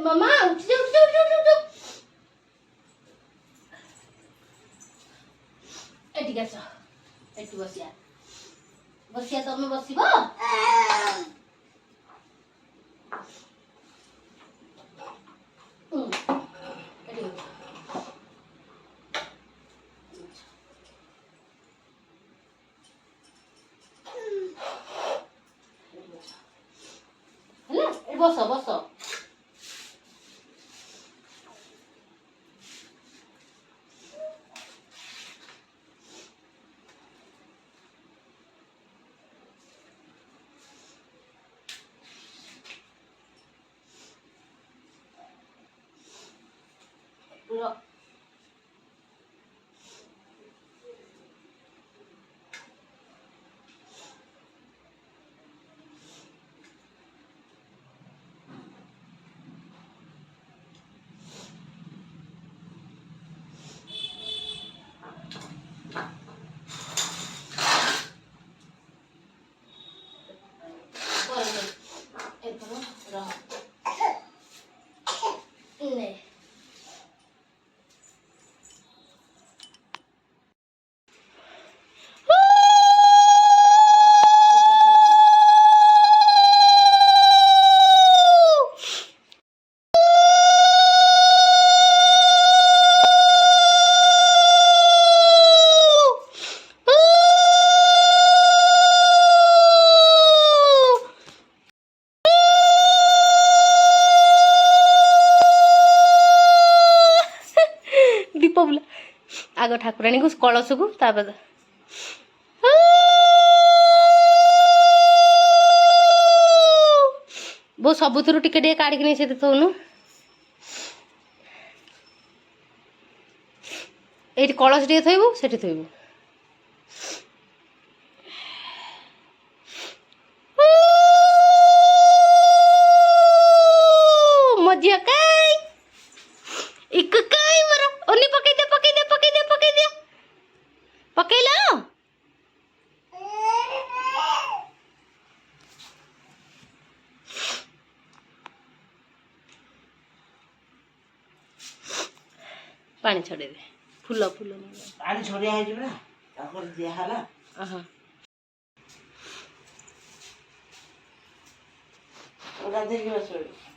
मामा उठ जा उठ जा उठ जा एटी गस एटी बसिया बसिया तमे बसिबो बस बस दीप बुला आग ठाकुराणी को कलश को बो सबुथुरु टिके टिके काढ़ी नहीं से थोनु ये कलश टे थोबू से थोबू मजिया काई एक काई मरो ओनी पकई दे पकई दे पकई दे पकई दे पकईला पानी छड़े दे फूल फूल पानी छड़िया है जिबरा ताकर दिया हला ओदा देखि बस